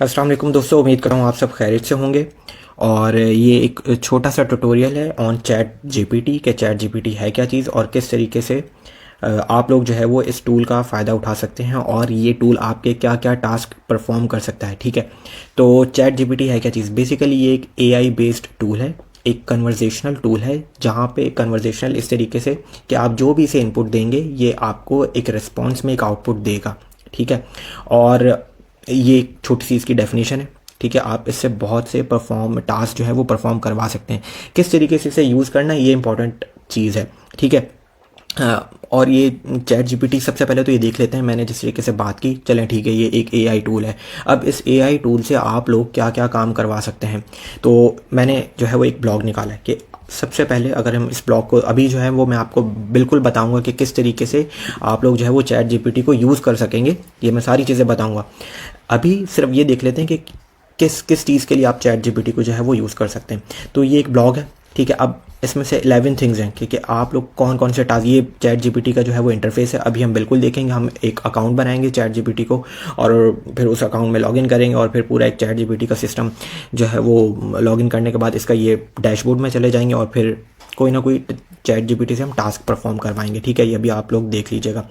अस्सलाम वालेकुम दोस्तों, उम्मीद कर रहा हूँ आप सब खैरियत से होंगे। और ये एक छोटा सा ट्यूटोरियल है ऑन चैट जीपीटी के चैट जीपीटी है क्या चीज़ और किस तरीके से आप लोग जो है वो इस टूल का फ़ायदा उठा सकते हैं और ये टूल आपके क्या क्या टास्क परफॉर्म कर सकता है। ठीक है, तो चैट जीपीटी है क्या चीज़, बेसिकली ये एक एआई बेस्ड टूल है, एक कन्वर्जेशनल टूल है जहाँ पे कन्वर्जेशनल इस तरीके से कि आप जो भी इसे इनपुट देंगे ये आपको एक रिस्पॉन्स में एक आउटपुट देगा। ठीक है, और ये एक छोटी सी इसकी डेफिनेशन है। ठीक है, आप इससे बहुत से टास्क जो है वो परफॉर्म करवा सकते हैं। किस तरीके से इसे यूज़ करना है ये इंपॉर्टेंट चीज़ है। ठीक है, और ये चैट जीपीटी सबसे पहले तो ये देख लेते हैं मैंने जिस तरीके से बात की। चलें ठीक है, ये एक एआई टूल है। अब इस एआई टूल से आप लोग क्या क्या काम करवा सकते हैं, तो मैंने जो है वो एक ब्लॉग निकाला है कि सबसे पहले अगर हम इस ब्लॉग को अभी जो है वो मैं आपको बिल्कुल बताऊंगा कि किस तरीके से आप लोग जो है वो चैट जीपीटी को यूज़ कर सकेंगे। ये मैं सारी चीज़ें बताऊंगा। अभी सिर्फ ये देख लेते हैं कि किस किस चीज़ के लिए आप चैट जीपीटी को जो है वो यूज़ कर सकते हैं। तो ये एक ब्लॉग है। ठीक है, अब इसमें से 11 थिंग्स हैं कि आप लोग कौन कौन से टास्क, ये चैट जीपीटी का जो है वो इंटरफेस है। अभी हम बिल्कुल देखेंगे, हम एक अकाउंट बनाएंगे चैट जीपीटी को और फिर उस अकाउंट में लॉगिन करेंगे और फिर पूरा एक चैट जीपीटी का सिस्टम जो है वो लॉगिन करने के बाद इसका ये डैशबोर्ड में चले जाएंगे और फिर कोई ना कोई चैट जीपीटी से हम टास्क परफॉर्म करवाएंगे। ठीक है, ये भी आप लोग देख लीजिएगा।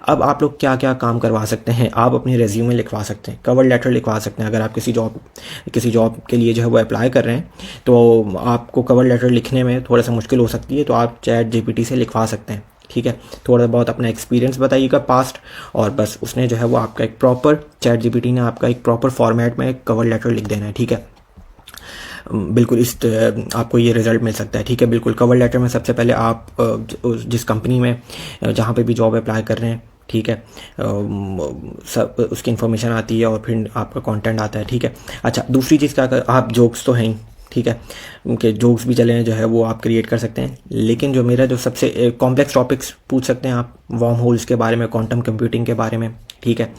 अब आप लोग क्या क्या काम करवा सकते हैं, आप अपनी रेज्यूमे लिखवा सकते हैं, कवर लेटर लिखवा सकते हैं। अगर आप किसी जॉब के लिए जो है वो अप्लाई कर रहे हैं तो आपको कवर लेटर लिखने में थोड़ा सा मुश्किल हो सकती है, तो आप चैट जीपीटी से लिखवा सकते हैं। ठीक है, थोड़ा बहुत अपना एक्सपीरियंस बताइएगा पास्ट, और बस उसने जो है वो आपका एक प्रॉपर चैट जीपीटी ने आपका एक प्रॉपर फॉर्मेट में एक कवर लेटर लिख देना है। ठीक है, बिल्कुल आपको ये रिज़ल्ट मिल सकता है। ठीक है, बिल्कुल कवर लेटर में सबसे पहले आप जिस कंपनी में जहाँ पे भी जॉब अप्लाई कर रहे हैं, ठीक है, सब उसकी इन्फॉर्मेशन आती है और फिर आपका कंटेंट आता है। ठीक है, अच्छा दूसरी चीज़ क्या आप जोक्स तो हैं ही, ठीक है, उनके जोक्स भी चले हैं जो है वो आप क्रिएट कर सकते हैं। लेकिन जो मेरा जो सबसे कॉम्प्लेक्स टॉपिक्स पूछ सकते हैं आप, वार्म होल्स के बारे में, क्वांटम कंप्यूटिंग के बारे में। ठीक है,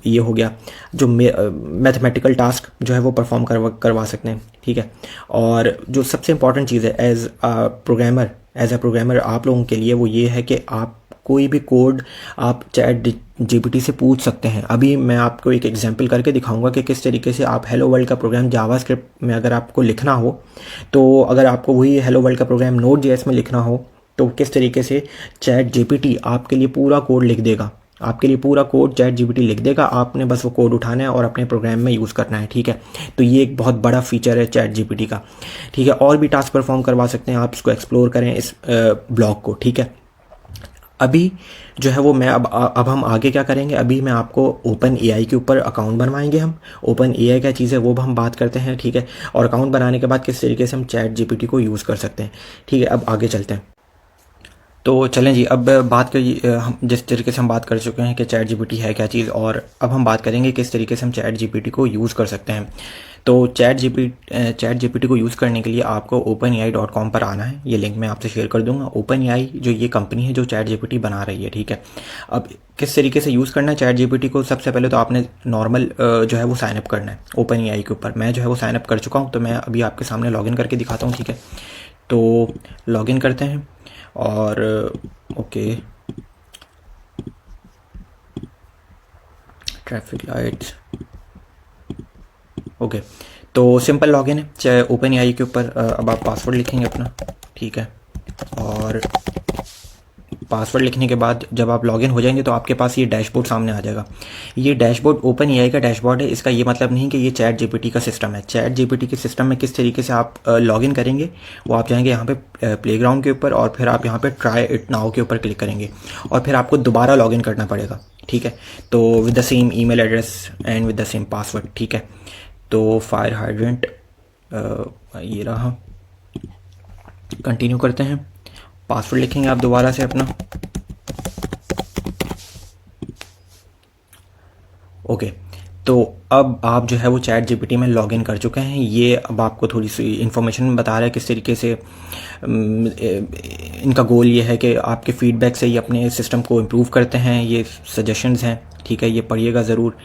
ये हो गया। जो मैथमेटिकल टास्क जो है वो परफॉर्म करवा सकते हैं। ठीक है, और जो सबसे इंपॉर्टेंट चीज़ है एज अ प्रोग्रामर आप लोगों के लिए वो ये है कि आप कोई भी कोड आप चैट जीपीटी से पूछ सकते हैं। अभी मैं आपको एक एग्जांपल करके दिखाऊंगा कि किस तरीके से आप हेलो वर्ल्ड का प्रोग्राम जावास्क्रिप्ट में अगर आपको लिखना हो, तो अगर आपको वही हेलो वर्ल्ड का प्रोग्राम नोड जेएस में लिखना हो तो किस तरीके से चैट जीपीटी आपके लिए पूरा कोड लिख देगा। आपके लिए पूरा कोड चैट जीपीटी लिख देगा, आपने बस वो कोड उठाना है और अपने प्रोग्राम में यूज़ करना है। ठीक है, तो ये एक बहुत बड़ा फीचर है चैट जीपीटी का। ठीक है, और भी टास्क परफॉर्म करवा सकते हैं, आप इसको एक्सप्लोर करें इस ब्लॉग को। ठीक है, अभी जो है वो मैं अब हम आगे क्या करेंगे, अभी मैं आपको ओपन एआई के ऊपर अकाउंट बनवाएंगे। हम ओपन एआई क्या चीज़ है वो हम बात करते हैं। ठीक है, और अकाउंट बनाने के बाद किस तरीके से हम चैट जीपीटी को यूज़ कर सकते हैं। ठीक है, अब आगे चलते हैं। तो चलें जी, अब बात करिए, हम जिस तरीके से हम बात कर चुके हैं कि चैट जीपीटी है क्या चीज़, और अब हम बात करेंगे किस तरीके से हम चैट जीपीटी को यूज़ कर सकते हैं। तो चैट जीपीटी को यूज़ करने के लिए आपको openai.com पर आना है। ये लिंक मैं आपसे शेयर कर दूंगा। ओपन जो ये कंपनी है जो चैट जीपीटी बना रही है। ठीक है, अब किस तरीके से यूज़ करना है चैट जीपीटी को, सबसे पहले तो आपने नॉर्मल जो है वो साइनअप करना है ओपन के ऊपर। मैं जो है वो साइनअप कर चुका हूँ, तो मैं अभी आपके सामने लॉगिन करके दिखाता हूँ। ठीक है, तो लॉगिन करते हैं और ओके, ट्रैफिक लाइट्स, ओके, तो सिंपल लॉगिन है चाहे ओपन एआई के ऊपर। अब आप पासवर्ड लिखेंगे अपना। ठीक है, और पासवर्ड लिखने के बाद जब आप लॉगिन हो जाएंगे तो आपके पास ये डैशबोर्ड सामने आ जाएगा। ये डैशबोर्ड ओपन एआई का डैशबोर्ड है। इसका ये मतलब नहीं कि ये चैट जीपीटी का सिस्टम है। चैट जीपीटी के सिस्टम में किस तरीके से आप लॉगिन करेंगे, वो आप जाएंगे यहाँ पे प्लेग्राउंड के ऊपर और फिर आप यहाँ पे ट्राई इट नाउ के ऊपर क्लिक करेंगे और फिर आपको दोबारा लॉगिन करना पड़ेगा। ठीक है, तो with the same email address and with the same password. ठीक है, तो फायर हाइड्रेंट ये रहा, कंटिन्यू करते हैं। पासवर्ड लिखेंगे आप दोबारा से अपना। ओके, तो अब आप जो है वो चैट जीपीटी में लॉगिन कर चुके हैं। ये अब आपको थोड़ी सी इन्फॉर्मेशन बता रहा है किस तरीके से इनका गोल ये है कि आपके फीडबैक से ही अपने सिस्टम को इम्प्रूव करते हैं। ये सजेशंस हैं। ठीक है, ये पढ़िएगा ज़रूर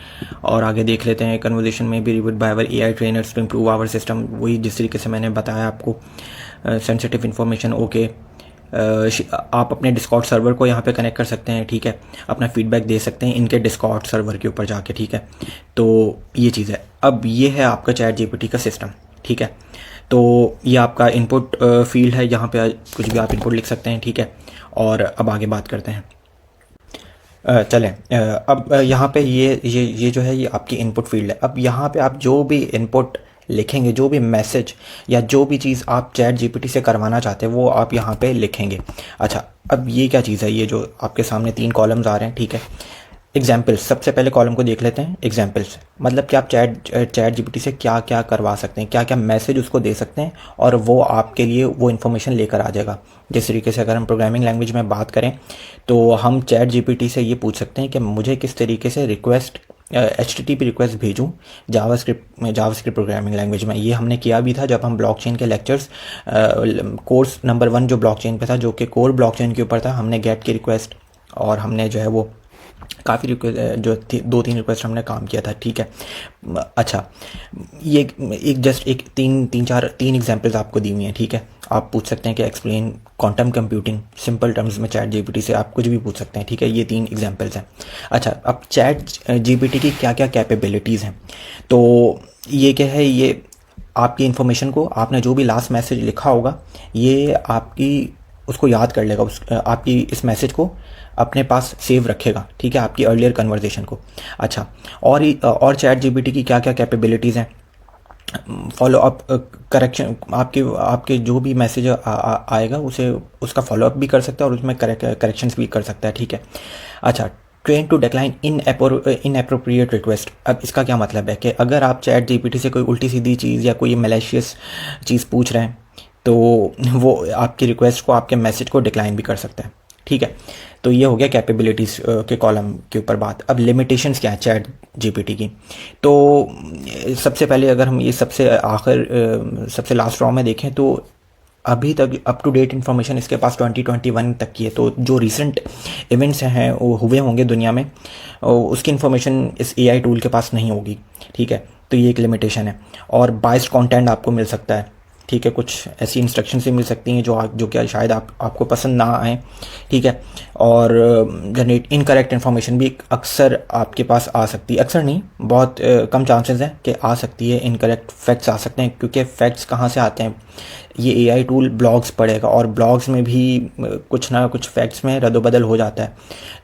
और आगे देख लेते हैं। कन्वर्सेशन में भी reviewed by our AI trainers to improve our system, वही जिस तरीके से मैंने बताया आपको। सेंसिटिव इन्फॉर्मेशन, ओके, आप अपने डिस्कॉर्ड सर्वर को यहाँ पे कनेक्ट कर सकते हैं। ठीक है, अपना फीडबैक दे सकते हैं इनके डिस्कॉर्ड सर्वर के ऊपर जाके। ठीक है, तो ये चीज़ है। अब ये है आपका चैट जीपीटी का सिस्टम, ठीक है। तो ये आपका इनपुट फील्ड है, यहाँ पे कुछ भी आप इनपुट लिख सकते हैं, ठीक है। और अब आगे बात करते हैं। चलें, अब यहाँ पे ये जो है ये आपकी इनपुट फील्ड है। अब यहाँ पे आप जो भी इनपुट लिखेंगे, जो भी मैसेज या जो भी चीज़ आप चैट जीपीटी से करवाना चाहते हैं वो आप यहाँ पे लिखेंगे। अच्छा, अब ये क्या चीज़ है, ये जो आपके सामने 3 कॉलम्स आ रहे हैं, ठीक है। एग्जाम्पल्स, सबसे पहले कॉलम को देख लेते हैं। एग्जाम्पल्स मतलब कि आप चैट जीपीटी से क्या क्या करवा सकते हैं, क्या क्या मैसेज उसको दे सकते हैं और वो आपके लिए वो इन्फॉर्मेशन लेकर आ जाएगा। जिस तरीके से अगर हम प्रोग्रामिंग लैंग्वेज में बात करें तो हम चैट जीपीटी से ये पूछ सकते हैं कि मुझे किस तरीके से रिक्वेस्ट HTTP रिक्वेस्ट भेजूँ जावास्क्रिप्ट प्रोग्रामिंग लैंग्वेज में। ये हमने किया भी था जब हम ब्लॉकचेन के लेक्चर्स, कोर्स नंबर 1 जो ब्लॉकचेन पे था, जो कि कोर ब्लॉकचेन के ऊपर था, हमने गेट की रिक्वेस्ट और हमने जो है वो काफ़ी रिक्वेस्ट जो 2-3 रिक्वेस्ट हमने काम किया था, ठीक है। अच्छा, ये एक जस्ट एक तीन एग्जांपल्स आपको दी हुई हैं, ठीक है। आप पूछ सकते हैं कि explain quantum computing simple terms में चैट जीपीटी से, आप कुछ भी पूछ सकते हैं, ठीक है। ये 3 एग्जांपल्स हैं। अच्छा, अब चैट जीपीटी की क्या क्या कैपेबिलिटीज़ हैं, तो ये क्या है, ये आपकी इन्फॉर्मेशन को, आपने जो भी लास्ट मैसेज लिखा होगा, ये आपकी उसको याद कर लेगा, आपकी इस मैसेज को अपने पास सेव रखेगा, ठीक है, आपकी अर्लियर कन्वर्जेशन को। अच्छा, और चैट जीपीटी की क्या क्या कैपेबिलिटीज़ हैं, फॉलो अप करेक्शन, आपके जो भी मैसेज आएगा उसे उसका फॉलो अप भी कर सकता है और उसमें करेक्शंस भी कर सकता है, ठीक है। अच्छा, train to decline inappropriate request. अब इसका क्या मतलब है कि अगर आप चैट जीपीटी से कोई उल्टी सीधी चीज़ या कोई मैलिशियस चीज़ पूछ रहे हैं तो वो आपकी रिक्वेस्ट को, आपके मैसेज को डिक्लाइन भी कर सकता है, ठीक है। तो ये हो गया कैपेबिलिटीज़ के कॉलम के ऊपर बात। अब लिमिटेशंस क्या है चैट जीपीटी की, तो सबसे पहले अगर हम ये सबसे लास्ट रॉ में देखें तो अभी तक अप टू डेट इन्फॉर्मेशन इसके पास 2021 तक की है। तो जो रिसेंट इवेंट्स हैं वो हुए होंगे दुनिया में, उसकी इन्फॉर्मेशन इस AI टूल के पास नहीं होगी, ठीक है। तो ये एक लिमिटेशन है। और बाइस्ड कंटेंट आपको मिल सकता है, ठीक है। कुछ ऐसी इंस्ट्रक्शन से मिल सकती हैं जो क्या शायद आपको पसंद ना आए, ठीक है। और जनरेट इनकरेक्ट इन्फॉर्मेशन भी अक्सर आपके पास आ सकती है, अक्सर नहीं, बहुत कम चांसेस हैं कि आ सकती है। इनकरेक्ट फैक्ट्स आ सकते हैं, क्योंकि फैक्ट्स कहाँ से आते हैं, ये AI टूल ब्लॉग्स पढ़ेगा और ब्लॉग्स में भी कुछ ना कुछ फैक्ट्स में रद्दबदल हो जाता है।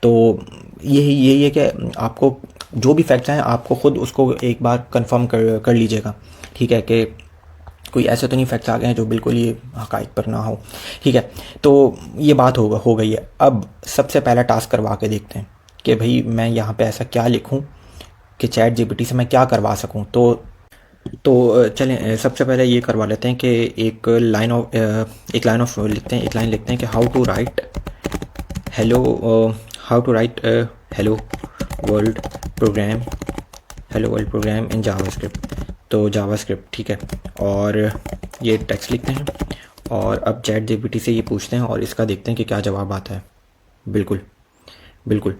तो यही है कि आपको जो भी फैक्ट्स हैं आपको ख़ुद उसको एक बार कंफर्म कर लीजिएगा, ठीक है, कि कोई ऐसे तो नहीं फैक्ट्स आ गए हैं जो बिल्कुल ये हक़ाइक़ पर ना हो, ठीक है। तो ये बात हो गई है। अब सबसे पहला टास्क करवा के देखते हैं कि भाई मैं यहाँ पे ऐसा क्या लिखूँ कि चैट जीपीटी से मैं क्या करवा सकूँ। तो चलें, सबसे पहले ये करवा लेते हैं कि एक लाइन लिखते हैं कि how to write hello world program in JavaScript. तो जावास्क्रिप्ट, ठीक है। और ये टेक्स्ट लिखते हैं और अब चैट जीपीटी से ये पूछते हैं और इसका देखते हैं कि क्या जवाब आता है। बिल्कुल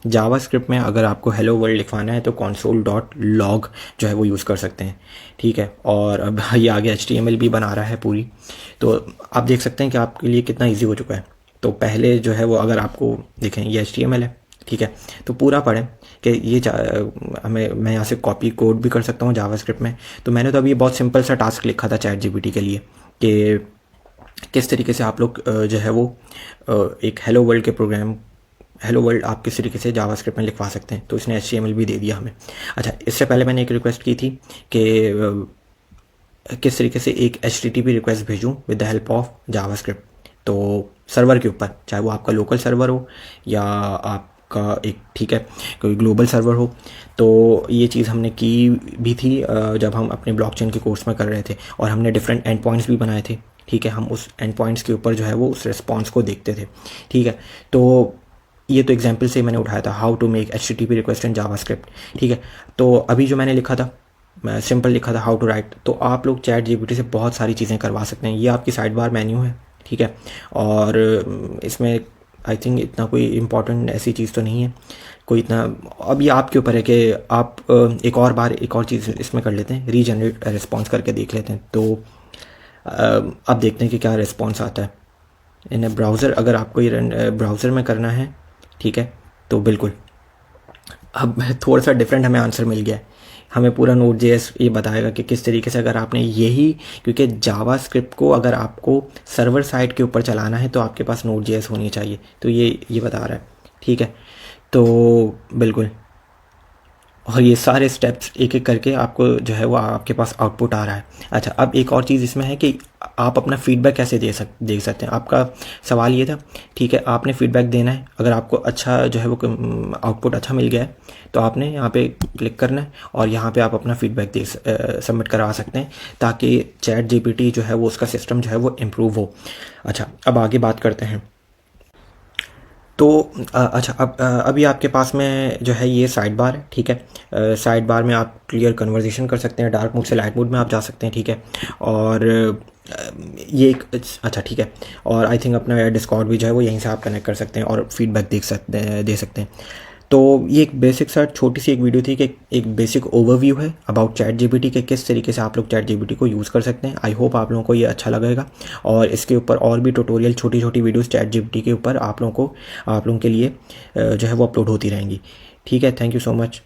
जावास्क्रिप्ट में अगर आपको हेलो वर्ल्ड लिखवाना है तो console.log जो है वो यूज़ कर सकते हैं, ठीक है। और अब ये आगे HTML भी बना रहा है पूरी, तो आप देख सकते हैं कि आपके लिए कितना इजी हो चुका है। तो पहले जो है वो, अगर आपको देखें ये HTML है, ठीक है, तो पूरा पढ़ें कि ये मैं यहाँ से कॉपी कोड भी कर सकता हूँ जावास्क्रिप्ट में। तो मैंने तो अभी बहुत सिंपल सा टास्क लिखा था चैट जीपीटी के लिए कि किस तरीके से आप लोग जो है वो एक हेलो वर्ल्ड आप किस तरीके से जावास्क्रिप्ट में लिखवा सकते हैं। तो इसने HTML भी दे दिया हमें। अच्छा, इससे पहले मैंने एक रिक्वेस्ट की थी कि किस तरीके से एक HTTP रिक्वेस्ट भेजूं with the help of JavaScript, तो सर्वर के ऊपर, चाहे वो आपका लोकल सर्वर हो या आपका एक, ठीक है, कोई ग्लोबल सर्वर हो। तो ये चीज़ हमने की भी थी जब हम अपने ब्लॉकचेन के कोर्स में कर रहे थे, और हमने डिफरेंट एंड पॉइंट्स भी बनाए थे, ठीक है। हम उस एंड पॉइंट्स के ऊपर जो है वो उस रिस्पॉन्स को देखते थे, ठीक है। तो ये तो एग्जाम्पल से मैंने उठाया था, how to make HTTP request in JavaScript, ठीक है। तो अभी जो मैंने लिखा था, मैं सिंपल लिखा था हाउ टू राइट। तो आप लोग चैट जीपीटी से बहुत सारी चीज़ें करवा सकते हैं। ये आपकी साइड बार मेन्यू है, ठीक है। और इसमें आई थिंक इतना कोई इम्पॉर्टेंट ऐसी चीज़ तो नहीं है कोई इतना। अब ये आपके ऊपर है कि आप एक और चीज़ इसमें कर लेते हैं, रीजनरेट रिस्पॉन्स करके देख लेते हैं। तो अब देखते हैं कि क्या रिस्पॉन्स आता है इन ब्राउज़र। अगर आपको ये ब्राउज़र में करना है, ठीक है, तो बिल्कुल अब थोड़ा सा डिफरेंट हमें आंसर मिल गया है। हमें पूरा नोड जेएस ये बताएगा कि किस तरीके से अगर आपने यही, क्योंकि जावा स्क्रिप्ट को अगर आपको सर्वर साइड के ऊपर चलाना है तो आपके पास नोड जेएस होनी चाहिए, तो ये बता रहा है। ठीक है, तो बिल्कुल, और ये सारे स्टेप्स एक एक करके आपको जो है वो आपके पास आउटपुट आ रहा है। अच्छा, अब एक और चीज़ इसमें है कि आप अपना फीडबैक कैसे दे सकते हैं। आपका सवाल ये था, ठीक है, आपने फीडबैक देना है। अगर आपको अच्छा जो है वो आउटपुट अच्छा मिल गया है तो आपने यहाँ पे क्लिक करना है और यहाँ पे आप अपना फीडबैक सबमिट करवा सकते हैं, ताकि चैट जीपीटी जो है वो उसका सिस्टम जो है वो इम्प्रूव हो। अच्छा, अब आगे बात करते हैं। तो अच्छा, अब अभी आपके पास में जो है ये साइड बार है। ठीक है, साइड बार में आप क्लियर कन्वर्जेशन कर सकते हैं, डार्क मोड से लाइट मोड में आप जा सकते हैं। ठीक है, और ये एक अच्छा ठीक है, और आई थिंक अपना डिस्कॉर्ड भी जो है वो यहीं से आप कनेक्ट कर सकते हैं और फीडबैक दे सकते हैं। तो ये एक बेसिक सा छोटी सी एक वीडियो थी कि एक बेसिक ओवरव्यू है अबाउट चैट जीपीटी के, किस तरीके से आप लोग चैट जीपीटी को यूज़ कर सकते हैं। आई होप आप लोगों को ये अच्छा लगेगा, और इसके ऊपर और भी ट्यूटोरियल, छोटी छोटी वीडियोस चैट जीपीटी के ऊपर आप लोगों के लिए जो है वो अपलोड होती रहेंगी। ठीक है, थैंक यू सो मच।